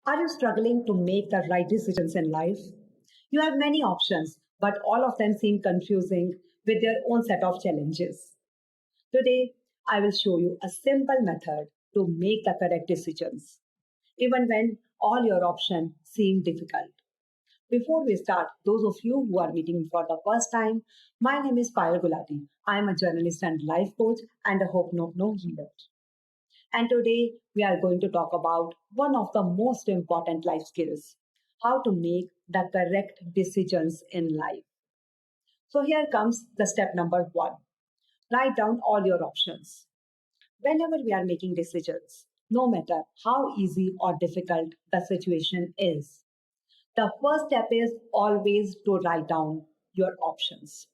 Are you struggling to make the right decisions in life? You have many options, but all of them seem confusing with their own set of challenges. Today, I will show you a simple method to make the correct decisions, even when all your options seem difficult. Before we start, those of you who are meeting me for the first time, my name is Payal Gulati. I am a journalist and life coach and a hope no healer. And today we are going to talk about one of the most important life skills, how to make the correct decisions in life. So here comes the step number one. Write down all your options. Whenever we are making decisions, no matter how easy or difficult the situation is, the first step is always to write down your options.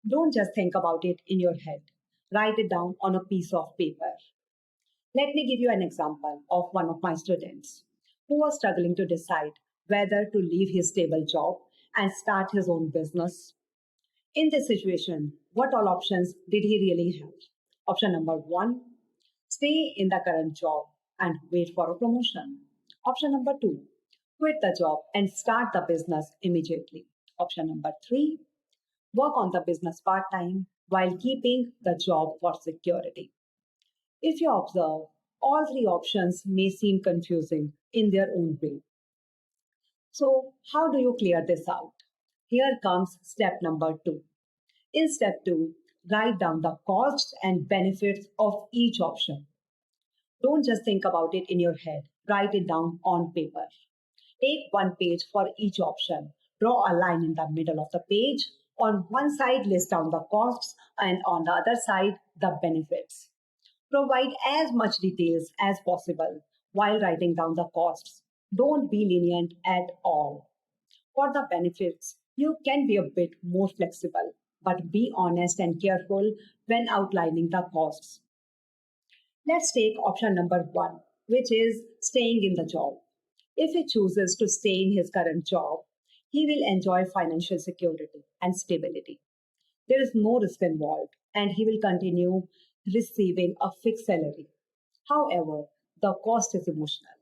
Don't just think about it in your head. Write it down on a piece of paper. Let me give you an example of one of my students who was struggling to decide whether to leave his stable job and start his own business. In this situation, what all options did he really have? Option number one, stay in the current job and wait for a promotion. Option number two, quit the job and start the business immediately. Option number three, work on the business part time while keeping the job for security. If you observe, all three options may seem confusing in their own way. So, how do you clear this out? Here comes step number two. In step two, write down the costs and benefits of each option. Don't just think about it in your head, write it down on paper. Take one page for each option. Draw a line in the middle of the page. On one side, list down the costs, and on the other side, the benefits. Provide as much details as possible while writing down the costs. Don't be lenient at all. For the benefits, you can be a bit more flexible, but be honest and careful when outlining the costs. Let's take option number one, which is staying in the job. If he chooses to stay in his current job, he will enjoy financial security and stability. There is no risk involved, and he will continue receiving a fixed salary. However, the cost is emotional.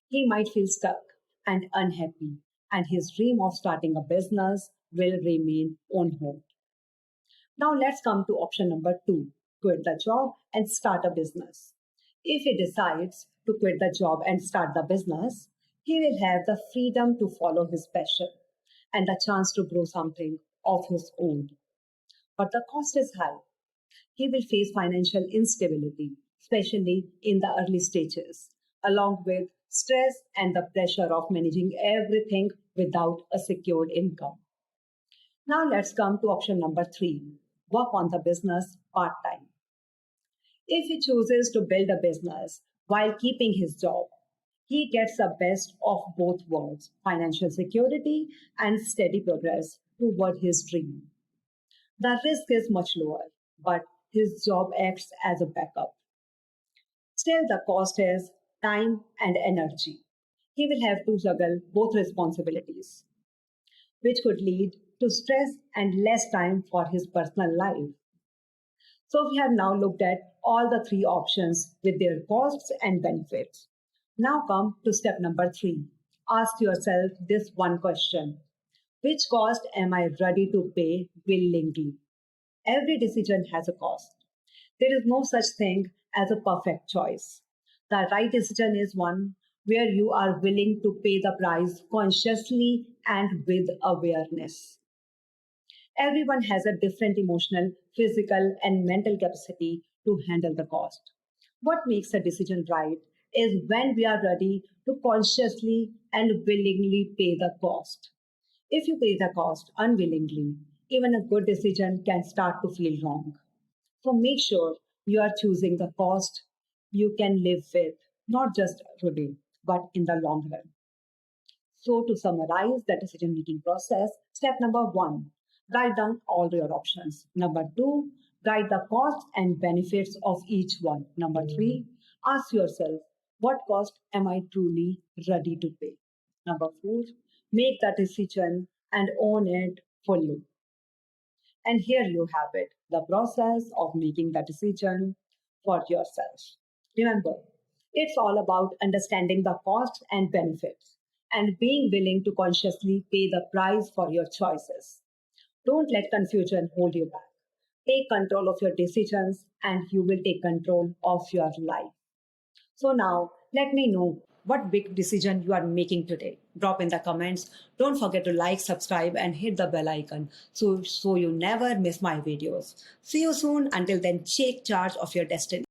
He might feel stuck and unhappy, and his dream of starting a business will remain on hold. Now, let's come to option number two, quit the job and start a business. If he decides to quit the job and start the business, he will have the freedom to follow his passion and the chance to grow something of his own. But the cost is high. He will face financial instability, especially in the early stages, along with stress and the pressure of managing everything without a secured income. Now let's come to option number three, work on the business part time. If he chooses to build a business while keeping his job, he gets the best of both worlds, financial security and steady progress toward his dream. The risk is much lower, but his job acts as a backup. Still, the cost is time and energy. He will have to juggle both responsibilities, which could lead to stress and less time for his personal life. So, we have now looked at all the three options with their costs and benefits. Now, come to step number three. Ask yourself this one question: which cost am I ready to pay willingly? Every decision has a cost. There is no such thing as a perfect choice. The right decision is one where you are willing to pay the price consciously and with awareness. Everyone has a different emotional, physical, and mental capacity to handle the cost. What makes a decision right is when we are ready to consciously and willingly pay the cost. If you pay the cost unwillingly, even a good decision can start to feel wrong. So make sure you are choosing the cost you can live with, not just today, but in the long run. So, to summarize the decision making process, step number one, write down all your options. Number two, write the costs and benefits of each one. Number three, ask yourself, what cost am I truly ready to pay? Number four, make the decision and own it fully. And here you have it, the process of making the decision for yourself. Remember, it's all about understanding the costs and benefits. and being willing to consciously pay the price for your choices. Don't let confusion hold you back. Take control of your decisions and you will take control of your life. So now let me know what big decision you are making today. Drop in the comments. Don't forget to like, subscribe and hit the bell icon so you never miss my videos. See you soon. Until then, take charge of your destiny.